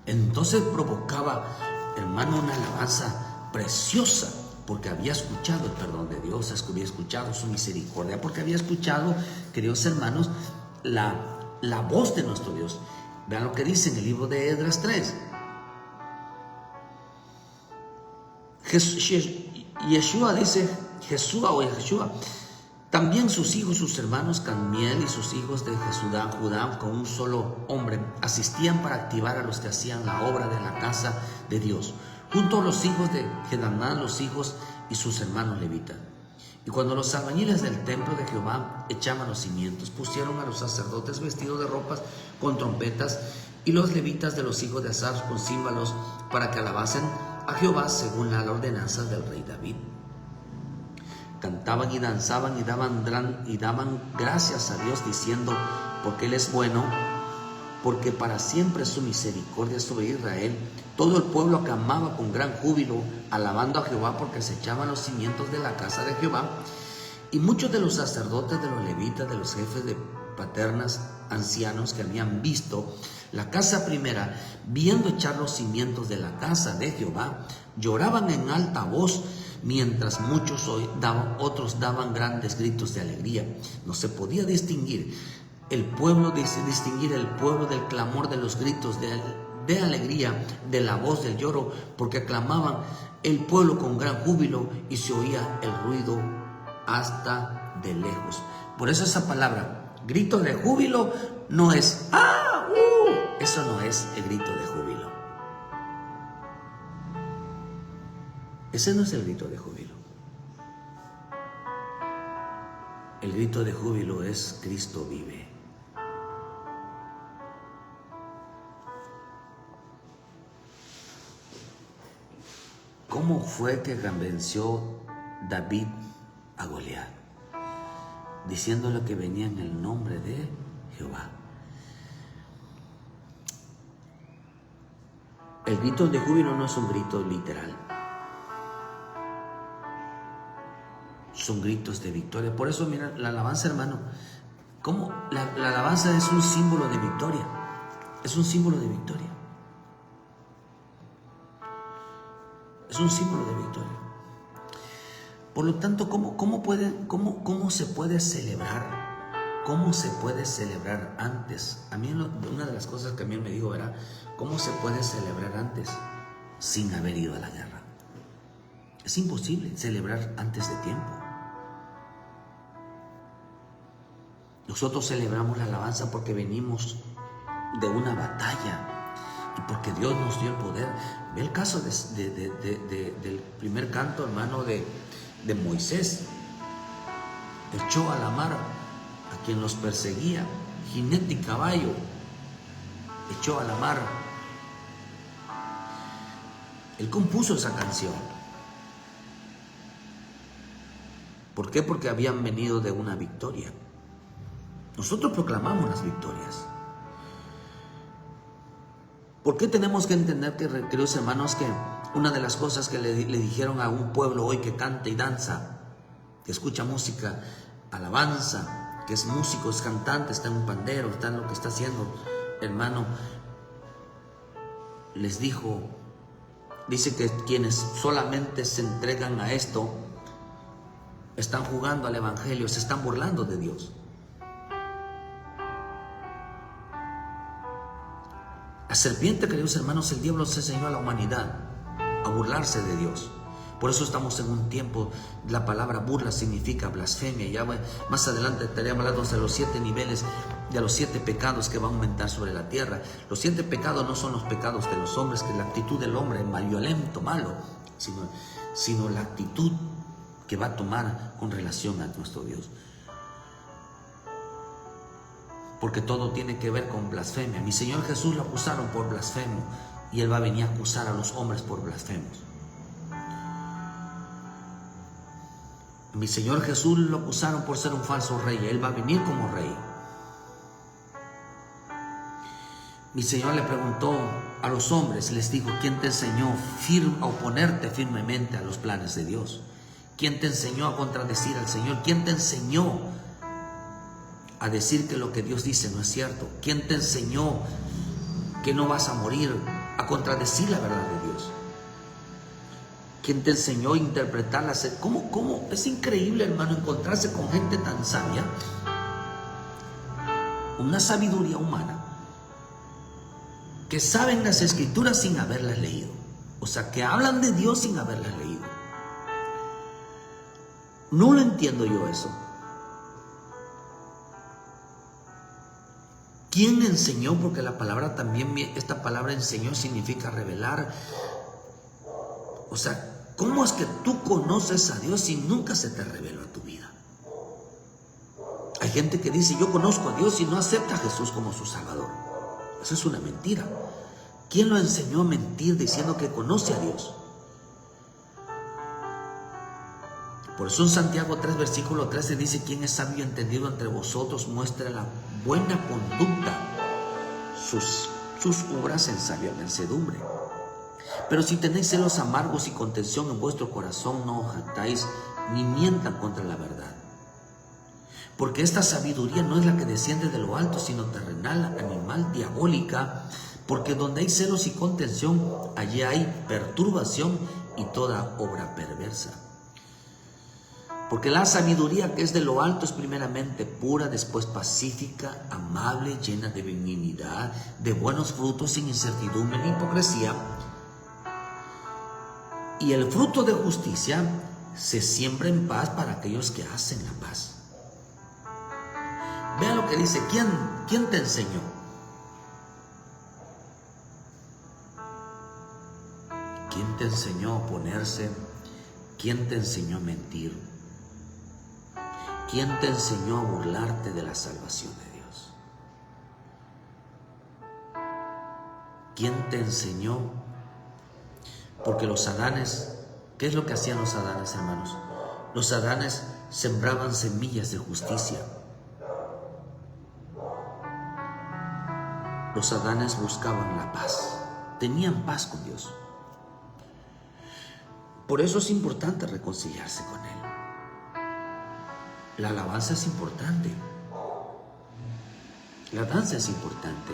entonces provocaba, hermano, una alabanza preciosa, porque había escuchado el perdón de Dios, había escuchado su misericordia, porque había escuchado, queridos hermanos, la voz de nuestro Dios. Vean lo que dice en el libro de Esdras 3. Yeshua dice, Yeshua, también sus hijos, sus hermanos Cadmiel y sus hijos de Judá, con un solo hombre, asistían para activar a los que hacían la obra de la casa de Dios, junto a los hijos de Jedanán, los hijos y sus hermanos levitas. Y cuando los albañiles del templo de Jehová echaban los cimientos, pusieron a los sacerdotes vestidos de ropas con trompetas y los levitas de los hijos de Asaf con címbalos para que alabasen a Jehová según la ordenanza del rey David. Cantaban y danzaban y daban gracias a Dios diciendo, porque Él es bueno, porque para siempre es su misericordia sobre Israel. Todo el pueblo aclamaba con gran júbilo, alabando a Jehová, porque se echaban los cimientos de la casa de Jehová. Y muchos de los sacerdotes, de los levitas, de los jefes de paternas, ancianos que habían visto la casa primera, viendo echar los cimientos de la casa de Jehová, lloraban en alta voz, mientras otros daban grandes gritos de alegría. No se podía distinguir el pueblo del clamor de los gritos de alegría, de la voz del lloro, porque clamaban el pueblo con gran júbilo y se oía el ruido hasta de lejos. Por eso esa palabra, grito de júbilo, no es ¡ah! Eso no es el grito de júbilo. Ese no es el grito de júbilo. El grito de júbilo es Cristo vive. ¿Cómo fue que venció David a Goliat? Diciéndole que venía en el nombre de Jehová. El grito de júbilo no es un grito literal. Son gritos de victoria. Por eso, mira, la alabanza, hermano, ¿cómo? La alabanza es un símbolo de victoria. Es un símbolo de victoria. Es un símbolo de victoria. Por lo tanto, ¿cómo se puede celebrar? ¿Cómo se puede celebrar antes? A mí una de las cosas que a mí me dijo era, ¿cómo se puede celebrar antes sin haber ido a la guerra? Es imposible celebrar antes de tiempo. Nosotros celebramos la alabanza porque venimos de una batalla y porque Dios nos dio el poder. Ve el caso del primer canto, hermano, de Moisés. Echó a la mar a quien los perseguía, jinete y caballo. Echó a la mar. Él compuso esa canción. ¿Por qué? Porque habían venido de una victoria. Nosotros proclamamos las victorias. ¿Por qué tenemos que entender, queridos hermanos, que una de las cosas que le dijeron a un pueblo hoy que canta y danza, que escucha música, alabanza, que es músico, es cantante, está en un pandero, está en lo que está haciendo, hermano, les dice que quienes solamente se entregan a esto, están jugando al evangelio, se están burlando de Dios. La serpiente, queridos hermanos, el diablo se enseñó a la humanidad a burlarse de Dios. Por eso estamos en un tiempo, la palabra burla significa blasfemia. Ya más adelante estaremos hablando de los 7 niveles, de los 7 pecados que van a aumentar sobre la tierra. Los 7 pecados no son los pecados de los hombres, que es la actitud del hombre es violento, malo, sino la actitud que va a tomar con relación a nuestro Dios. Porque todo tiene que ver con blasfemia. Mi Señor Jesús lo acusaron por blasfemo y Él va a venir a acusar a los hombres por blasfemos. Mi Señor Jesús lo acusaron por ser un falso rey. Él va a venir como rey. Mi Señor le preguntó a los hombres, les dijo, ¿quién te enseñó a oponerte firmemente a los planes de Dios? ¿Quién te enseñó a contradecir al Señor? ¿Quién te enseñó a decir que lo que Dios dice no es cierto? ¿Quién te enseñó que no vas a morir? A contradecir la verdad de Dios. ¿Quién te enseñó a interpretarla? ¿Cómo? Es increíble, hermano, encontrarse con gente tan sabia. Una sabiduría humana. Que saben las escrituras sin haberlas leído. O sea, que hablan de Dios sin haberlas leído. No lo entiendo yo eso. ¿Quién enseñó? Porque la palabra también, esta palabra enseñó significa revelar. O sea, ¿cómo es que tú conoces a Dios si nunca se te reveló a tu vida? Hay gente que dice, yo conozco a Dios y no acepta a Jesús como su Salvador. Eso es una mentira. ¿Quién lo enseñó a mentir diciendo que conoce a Dios? Por eso en Santiago 3, versículo 13 dice, ¿quién es sabio y entendido entre vosotros? Muestra la buena conducta, sus obras en sabia mansedumbre. Pero si tenéis celos amargos y contención en vuestro corazón, no os jactáis ni mientan contra la verdad. Porque esta sabiduría no es la que desciende de lo alto, sino terrenal, animal, diabólica. Porque donde hay celos y contención, allí hay perturbación y toda obra perversa. Porque la sabiduría que es de lo alto es primeramente pura, después pacífica, amable, llena de benignidad, de buenos frutos, sin incertidumbre ni hipocresía. Y el fruto de justicia se siembra en paz para aquellos que hacen la paz. Vean lo que dice. ¿Quién te enseñó? ¿Quién te enseñó a oponerse? ¿Quién te enseñó a mentir? ¿Quién te enseñó a burlarte de la salvación de Dios? ¿Quién te enseñó? Porque los Adanes, ¿qué es lo que hacían los Adanes, hermanos? Los Adanes sembraban semillas de justicia. Los Adanes buscaban la paz, tenían paz con Dios. Por eso es importante reconciliarse con Él. La alabanza es importante. La danza es importante.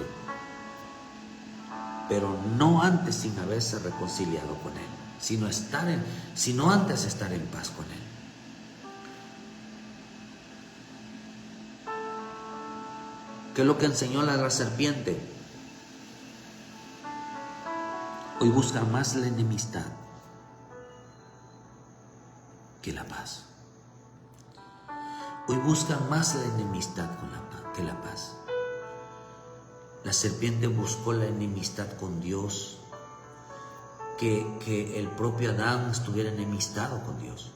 Pero no antes sin haberse reconciliado con Él, sino antes estar en paz con Él. ¿Qué es lo que enseñó la serpiente? Hoy buscan más la enemistad que la paz. Hoy buscan más la enemistad que la paz. La serpiente buscó la enemistad con Dios, que el propio Adán estuviera enemistado con Dios.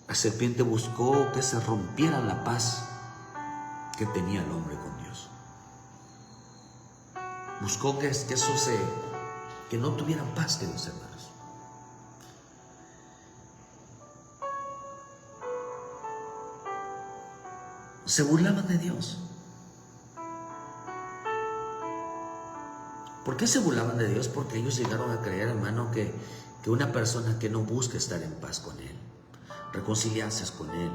La serpiente buscó que se rompiera la paz que tenía el hombre con Dios. Buscó que no tuvieran paz, queridos hermanos. Se burlaban de Dios. ¿Por qué se burlaban de Dios? Porque ellos llegaron a creer, hermano, que una persona que no busca estar en paz con Él, reconciliarse con Él,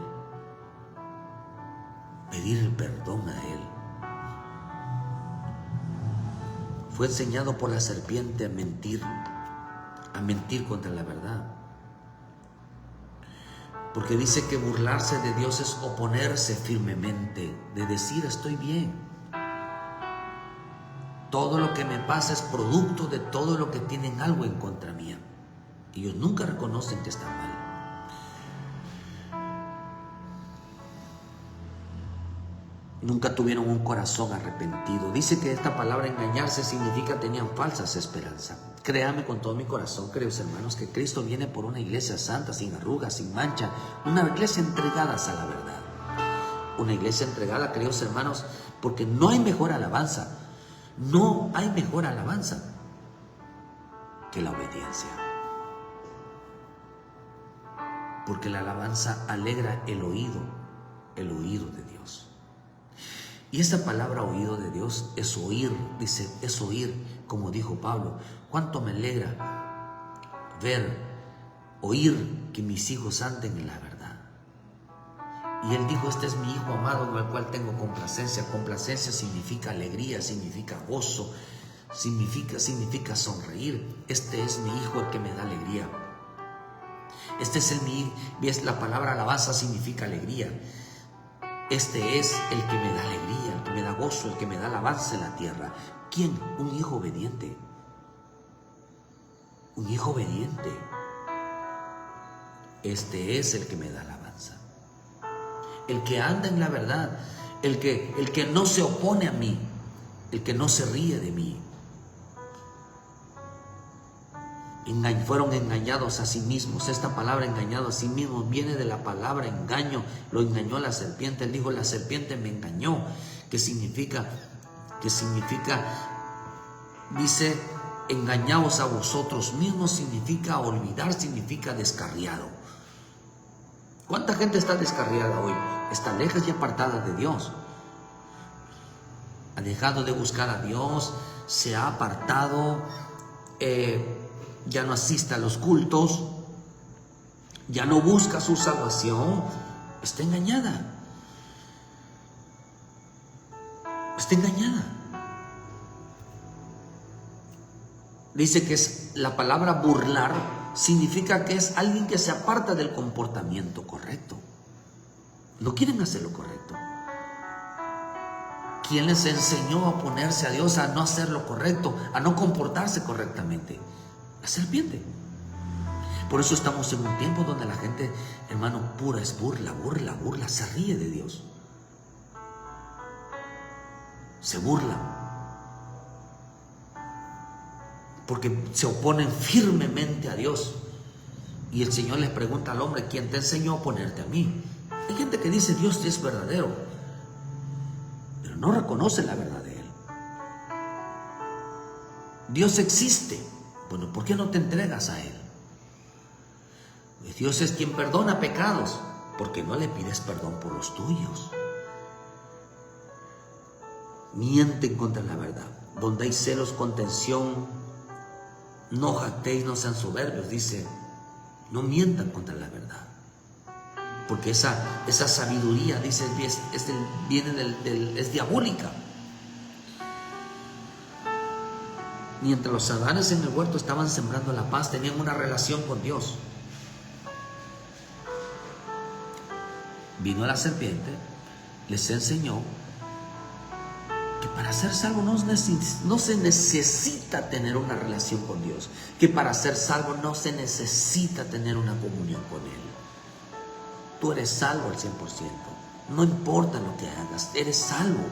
pedir el perdón a Él, fue enseñado por la serpiente a mentir contra la verdad. Porque dice que burlarse de Dios es oponerse firmemente, de decir estoy bien. Todo lo que me pasa es producto de todo lo que tienen algo en contra mía. Ellos nunca reconocen que están mal. Nunca tuvieron un corazón arrepentido. Dice que esta palabra engañarse significa tenían falsas esperanzas. Créame con todo mi corazón, queridos hermanos, que Cristo viene por una iglesia santa, sin arrugas, sin mancha, una iglesia entregada a la verdad. Una iglesia entregada, queridos hermanos, porque no hay mejor alabanza. No hay mejor alabanza que la obediencia. Porque la alabanza alegra el oído de Dios. Y esta palabra oído de Dios es oír, dice, es oír, como dijo Pablo. Cuánto me alegra oír que mis hijos anden en la verdad. Y él dijo, este es mi hijo amado en el cual tengo complacencia. Complacencia significa alegría, significa gozo, significa sonreír. Este es mi hijo el que me da alegría. La palabra alabanza significa alegría. Este es el que me da alegría, el que me da gozo, el que me da alabanza en la tierra. ¿Quién? Un hijo obediente. Un hijo obediente. Este es el que me da alabanza. El que anda en la verdad, el que no se opone a mí, el que no se ríe de mí. Fueron engañados a sí mismos. Esta palabra engañado a sí mismos viene de la palabra engaño. Lo engañó la serpiente. Él dijo, la serpiente me engañó. ¿Qué significa? Dice, engañaos a vosotros mismos. Significa olvidar, significa descarriado. ¿Cuánta gente está descarriada hoy? Está lejos y apartada de Dios. Ha dejado de buscar a Dios, se ha apartado, ya no asiste a los cultos, ya no busca su salvación. Está engañada. Está engañada. Dice que es la palabra burlar, significa que es alguien que se aparta del comportamiento correcto. No quieren hacer lo correcto. ¿Quién les enseñó a oponerse a Dios, a no hacer lo correcto, a no comportarse correctamente? La serpiente. Por eso estamos en un tiempo donde la gente, hermano, pura es burla, se ríe de Dios. Se burla. Porque se oponen firmemente a Dios. Y el Señor les pregunta al hombre: ¿quién te enseñó a oponerte a mí? Hay gente que dice Dios es verdadero, pero no reconoce la verdad de Él. Dios existe. Bueno, ¿por qué no te entregas a Él? Pues Dios es quien perdona pecados. ¿Por qué no le pides perdón por los tuyos? Mienten contra la verdad. Donde hay celos, contención, no jactéis, no sean soberbios. Dice, no mientan contra la verdad. Porque esa sabiduría, dice, es diabólica. Mientras los Adanes en el huerto estaban sembrando la paz, tenían una relación con Dios. Vino la serpiente, les enseñó que para ser salvo no se necesita tener una relación con Dios, que para ser salvo no se necesita tener una comunión con Él. Tú eres salvo al 100%, no importa lo que hagas, eres salvo.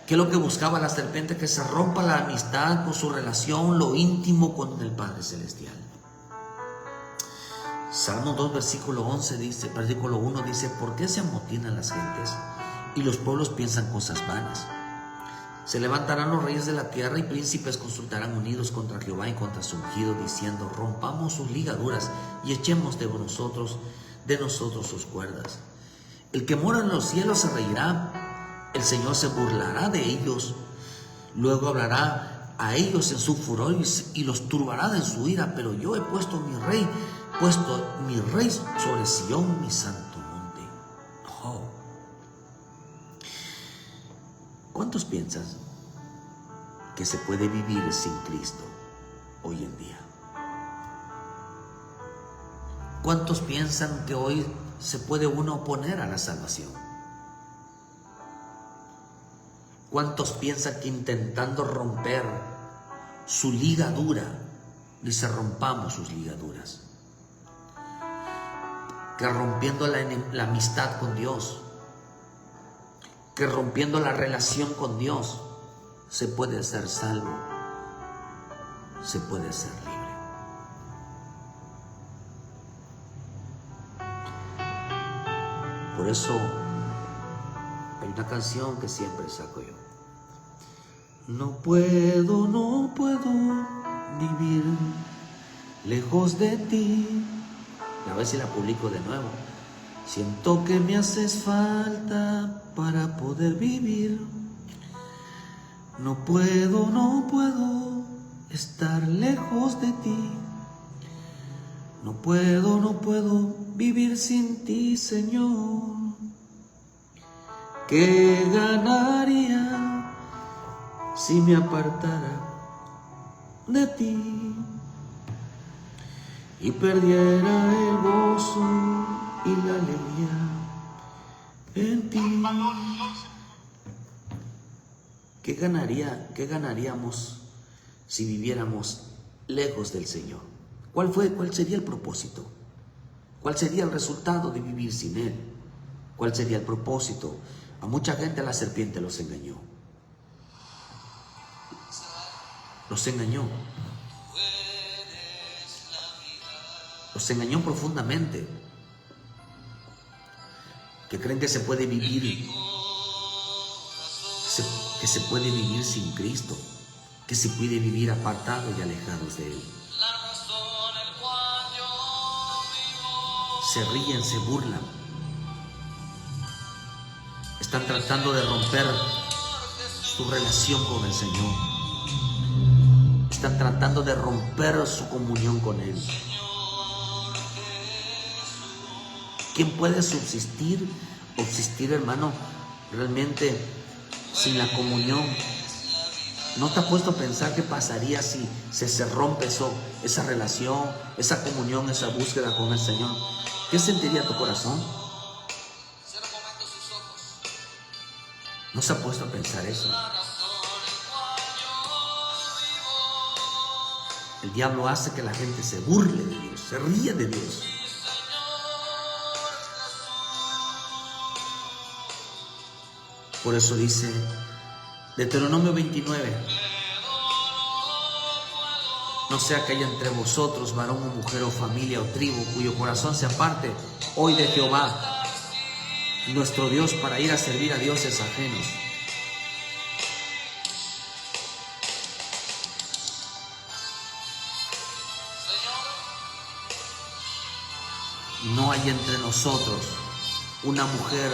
¿Qué es lo que buscaba la serpiente? Que se rompa la amistad con su relación, lo íntimo con el Padre Celestial. Salmo 2, versículo 1 dice, ¿por qué se amotinan las gentes y los pueblos piensan cosas vanas? Se levantarán los reyes de la tierra y príncipes consultarán unidos contra Jehová y contra su ungido, diciendo, rompamos sus ligaduras y echemos de nosotros sus cuerdas. El que mora en los cielos se reirá, el Señor se burlará de ellos, luego hablará a ellos en su furor y los turbará en su ira, pero yo he puesto mi rey sobre Sión, mi santo monte. Oh. ¿Cuántos piensan que se puede vivir sin Cristo hoy en día? ¿Cuántos piensan que hoy se puede uno oponer a la salvación? ¿Cuántos piensan que intentando romper su ligadura, dice, rompamos sus ligaduras? Que rompiendo la amistad con Dios, que rompiendo la relación con Dios, se puede ser salvo, se puede ser libre. Por eso hay una canción que siempre saco yo. No puedo vivir lejos de ti. A ver si la publico de nuevo. Siento que me haces falta para poder vivir. No puedo estar lejos de ti. No puedo vivir sin ti, Señor. ¿Qué ganaría si me apartara de ti y perdiera el gozo y la alegría en ti? ¿Qué ganaríamos si viviéramos lejos del Señor? ¿Cuál sería el propósito? ¿Cuál sería el resultado de vivir sin Él? ¿Cuál sería el propósito? A mucha gente la serpiente los engañó. Los engañó. Los engañó profundamente. Que creen que se puede vivir, que se puede vivir sin Cristo, que se puede vivir apartado y alejados de Él. Se ríen, se burlan. Están tratando de romper su relación con el Señor. Están tratando de romper su comunión con Él. ¿Quién puede subsistir, hermano, realmente sin la comunión? ¿No te has puesto a pensar qué pasaría si se rompe esa relación, esa comunión, esa búsqueda con el Señor? ¿Qué sentiría tu corazón? ¿No se ha puesto a pensar eso? El diablo hace que la gente se burle de Dios, se ríe de Dios. Por eso dice Deuteronomio 29, no sea que haya entre vosotros varón o mujer o familia o tribu cuyo corazón se aparte hoy de Jehová, nuestro Dios, para ir a servir a dioses ajenos. No hay entre nosotros una mujer,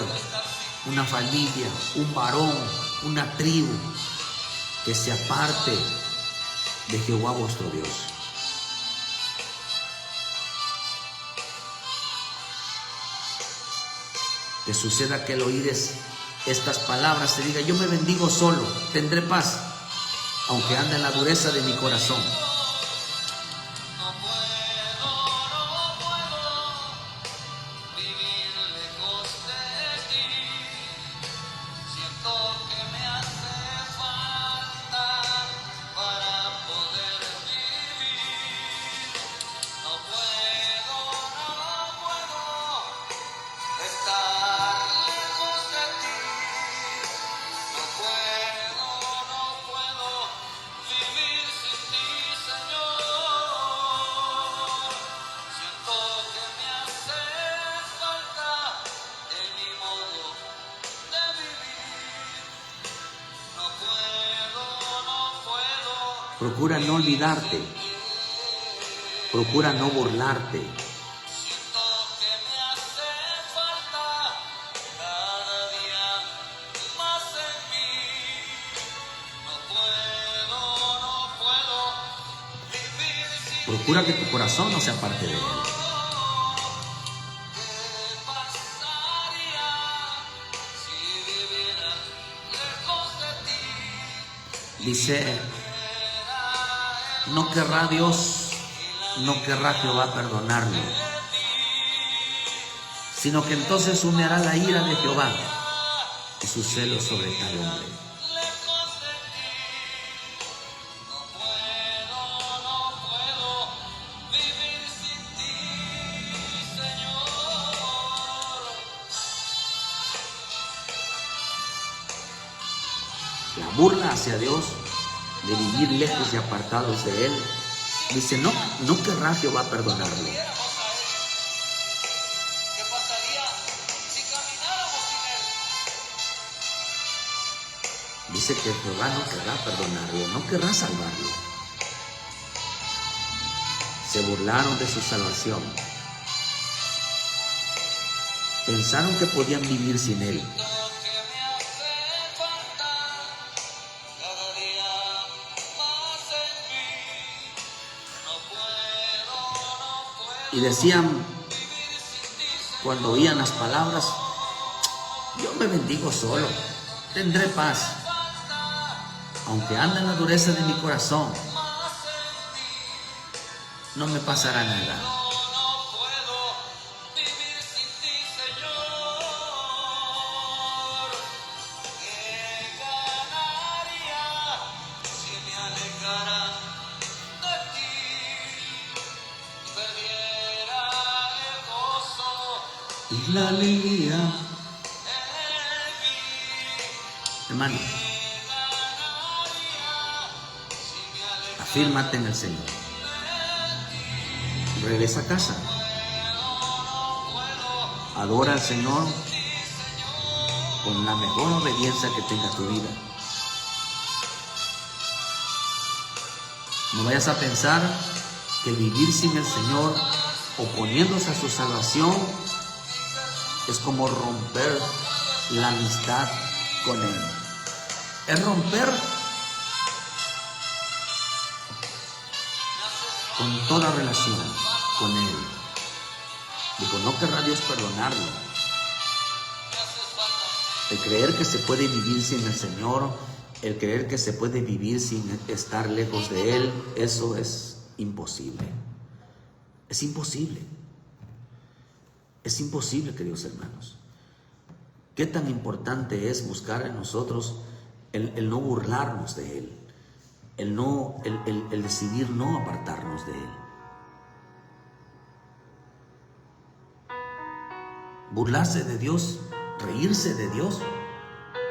una familia, un varón, una tribu que se aparte de Jehová vuestro Dios. Que suceda que al oír estas palabras se diga: yo me bendigo solo, tendré paz, aunque ande en la dureza de mi corazón. Procura no olvidarte, procura no burlarte. Procura que tu corazón no sea parte de él. Dice: no querrá Dios, no querrá Jehová perdonarlo, sino que entonces humeará la ira de Jehová y su celo sobre tal hombre. La burla hacia Dios, de vivir lejos y apartados de Él, dice: no querrá Jehová perdonarlo. ¿Qué pasaría si camináramos sin él? Dice que Jehová no querrá perdonarlo, no querrá salvarlo. Se burlaron de su salvación. Pensaron que podían vivir sin Él. Y decían, cuando oían las palabras: yo me bendigo solo, tendré paz, aunque ande en la dureza de mi corazón, no me pasará nada. Y la alegría. Hermano, afírmate en el Señor. Regresa a casa. Adora al Señor con la mejor obediencia que tenga tu vida. No vayas a pensar que vivir sin el Señor, oponiéndose a su salvación, es como romper la amistad con Él. Es romper con toda relación con Él. Dijo: no querrá Dios perdonarlo. El creer que se puede vivir sin el Señor, el creer que se puede vivir sin estar lejos de Él, eso es imposible. Es imposible. Es imposible, queridos hermanos. Qué tan importante es buscar en nosotros el no burlarnos de Él, el decidir no apartarnos de Él. Burlarse de Dios, reírse de Dios,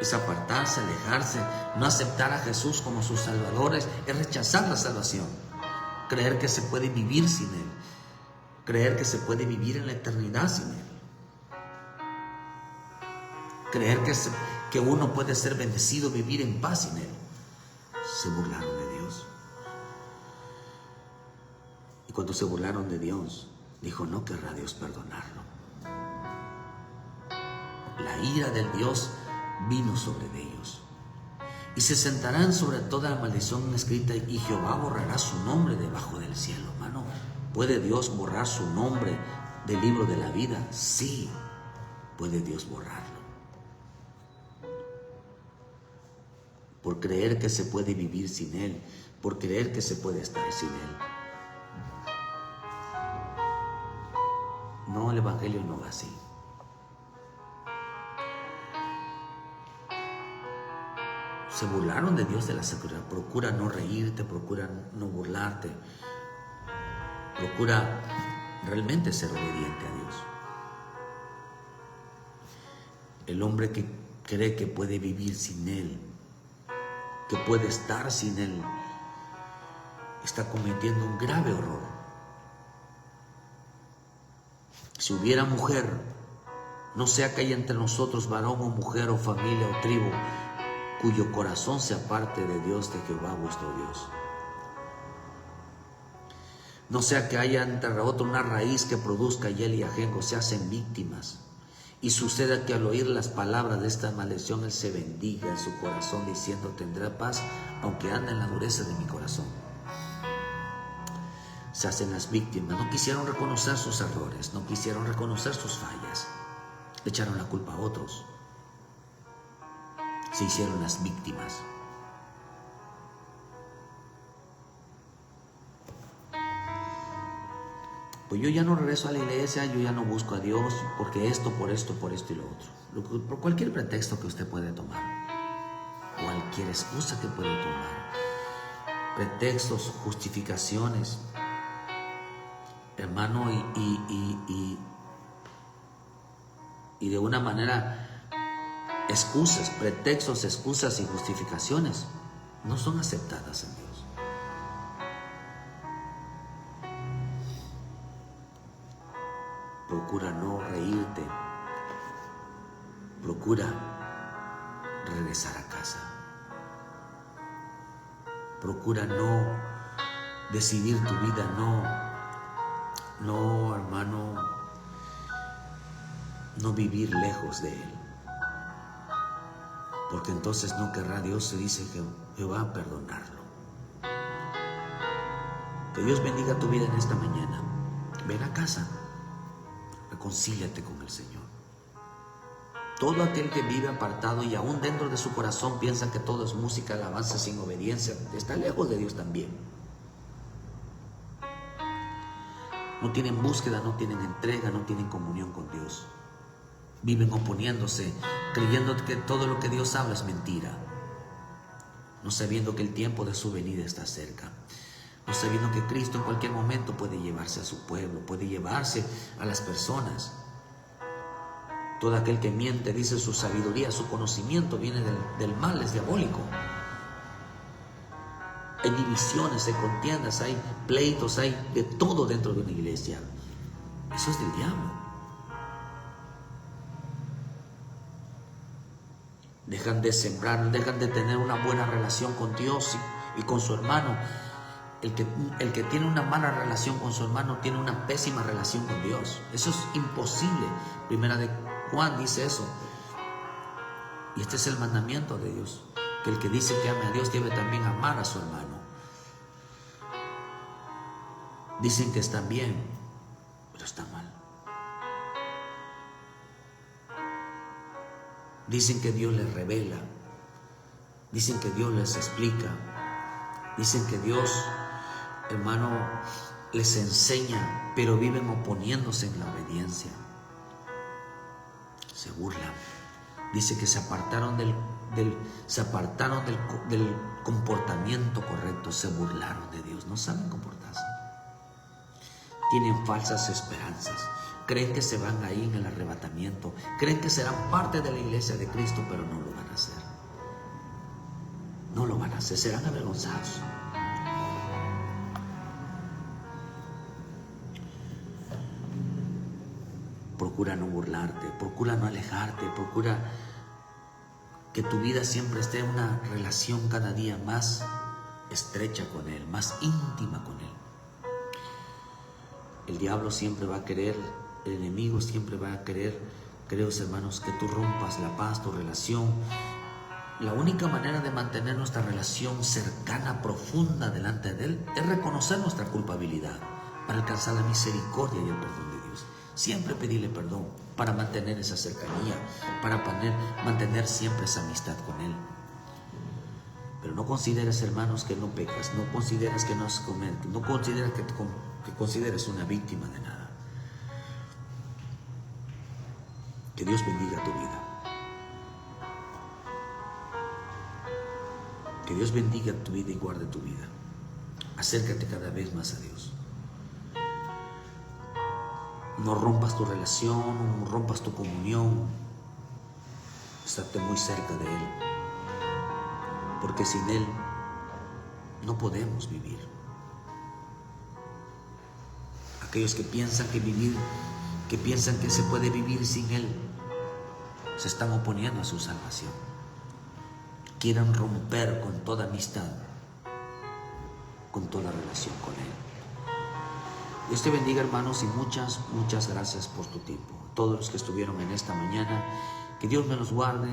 es apartarse, alejarse. No aceptar a Jesús como su Salvador es rechazar la salvación. Creer que se puede vivir sin Él. Creer que se puede vivir en la eternidad sin Él. Creer que uno puede ser bendecido, vivir en paz sin Él. Se burlaron de Dios. Y cuando se burlaron de Dios, dijo, no querrá Dios perdonarlo. La ira del Dios vino sobre ellos. Y se sentarán sobre toda la maldición escrita, y Jehová borrará su nombre debajo del cielo. Hermano, ¿puede Dios borrar su nombre del libro de la vida? Sí, puede Dios borrarlo. Por creer que se puede vivir sin Él, por creer que se puede estar sin Él. No, el Evangelio no va así. Se burlaron de Dios de la seguridad. Procura no reírte, procura no burlarte. Procura realmente ser obediente a Dios. El hombre que cree que puede vivir sin Él, que puede estar sin Él, está cometiendo un grave error. Si hubiera mujer, no sea que haya entre nosotros varón o mujer o familia o tribu, cuyo corazón se aparte de Dios, de Jehová vuestro Dios. No sea que haya entre otro una raíz que produzca hiel y ajenjo, se hacen víctimas. Y suceda que al oír las palabras de esta maldición, él se bendiga en su corazón, diciendo, tendré paz, aunque ande en la dureza de mi corazón. Se hacen las víctimas, no quisieron reconocer sus errores, no quisieron reconocer sus fallas, le echaron la culpa a otros. Se hicieron las víctimas. Pues yo ya no regreso a la iglesia, yo ya no busco a Dios, porque esto, por esto y lo otro. Por cualquier pretexto que usted puede tomar, cualquier excusa que puede tomar, pretextos, justificaciones, hermano, y de una manera, excusas, pretextos, excusas y justificaciones no son aceptadas en Dios. Procura no reírte. Procura regresar a casa. Procura no decidir tu vida, no, hermano, no vivir lejos de Él. Porque entonces no querrá Dios, se dice que Jehová a perdonarlo. Que Dios bendiga tu vida en esta mañana. Ven a casa, reconcíliate con el Señor. Todo aquel que vive apartado y aún dentro de su corazón piensa que todo es música, alabanza sin obediencia, está lejos de Dios también. No tienen búsqueda, no tienen entrega, no tienen comunión con Dios. Viven oponiéndose, creyendo que todo lo que Dios habla es mentira, no sabiendo que el tiempo de su venida está cerca, no sabiendo que Cristo en cualquier momento puede llevarse a su pueblo, puede llevarse a las personas. Todo aquel que miente, dice, su sabiduría, su conocimiento viene del mal, es diabólico. Hay divisiones, hay contiendas, hay pleitos, hay de todo dentro de una iglesia. Eso es del diablo. Dejan de sembrar, dejan de tener una buena relación con Dios y con su hermano. El que tiene una mala relación con su hermano tiene una pésima relación con Dios. Eso es imposible. Primera de Juan dice eso. Y este es el mandamiento de Dios, que el que dice que ame a Dios debe también amar a su hermano. Dicen que están bien, pero están mal. Dicen que Dios les revela, dicen que Dios les explica, dicen que Dios, hermano, les enseña, pero viven oponiéndose en la obediencia. Se burlan. Dice que se apartaron del comportamiento correcto se burlaron de Dios. No saben comportarse. Tienen falsas esperanzas. Creen que se van a ir en el arrebatamiento. Creen que serán parte de la iglesia de Cristo, pero no lo van a hacer. No lo van a hacer. Serán avergonzados. Procura no burlarte. Procura no alejarte. Procura que tu vida siempre esté en una relación cada día más estrecha con Él, más íntima con Él. El diablo siempre va a querer, el enemigo siempre va a querer, queridos hermanos, que tú rompas la paz, tu relación. La única manera de mantener nuestra relación cercana, profunda delante de Él, es reconocer nuestra culpabilidad para alcanzar la misericordia y el perdón de Dios. Siempre pedirle perdón para mantener esa cercanía, para mantener siempre esa amistad con Él. Pero no consideres, hermanos, que no pecas, no consideres que no has cometido, no consideres que consideres una víctima de nada. Que Dios bendiga tu vida. Que Dios bendiga tu vida y guarde tu vida. Acércate cada vez más a Dios. No rompas tu relación, no rompas tu comunión. Estate muy cerca de Él. Porque sin Él no podemos vivir. Aquellos que piensan que se puede vivir sin Él, se están oponiendo a su salvación. Quieren romper con toda amistad, con toda relación con Él. Dios te bendiga, hermanos, y muchas gracias por tu tiempo. Todos los que estuvieron en esta mañana, que Dios me los guarde,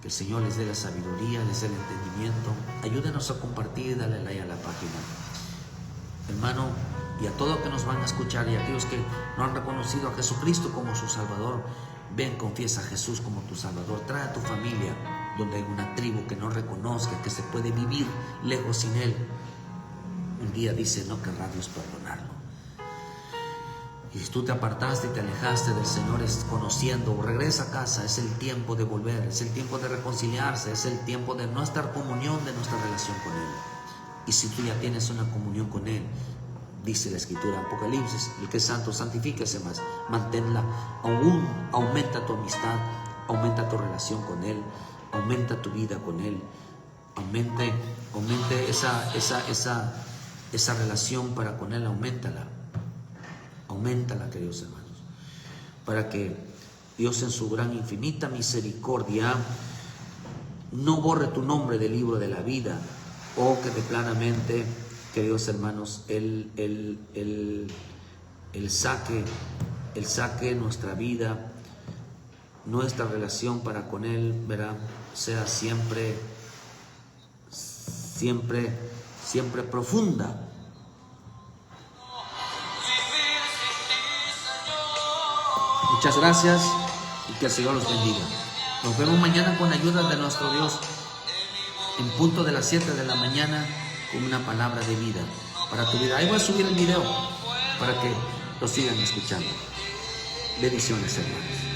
que el Señor les dé la sabiduría, les dé el entendimiento. Ayúdenos a compartir, dale like a la página. Hermano, y a todos que nos van a escuchar y a aquellos que no han reconocido a Jesucristo como su Salvador, ven, confiesa a Jesús como tu Salvador. Trae a tu familia donde hay una tribu que no reconozca que se puede vivir lejos sin Él. Un día dice, no querrá Dios perdonarlo. Y si tú te apartaste y te alejaste del Señor conociendo, regresa a casa. Es el tiempo de volver, es el tiempo de reconciliarse, es el tiempo de nuestra comunión, de nuestra relación con Él. Y si tú ya tienes una comunión con Él, dice la Escritura, Apocalipsis, el que es santo, santifíquese más, manténla, aumenta tu amistad, aumenta tu relación con Él, aumenta tu vida con Él, aumente esa relación para con Él, auméntala, queridos hermanos, para que Dios en su gran infinita misericordia no borre tu nombre del libro de la vida, o que de planamente, queridos hermanos, Él saque nuestra vida, nuestra relación para con Él, ¿verdad? Sea siempre profunda. Muchas gracias y que el Señor los bendiga. Nos vemos mañana con la ayuda de nuestro Dios en punto de las 7 de la mañana con una palabra de vida para tu vida. Ahí voy a subir el video para que lo sigan escuchando. Bendiciones, hermanos.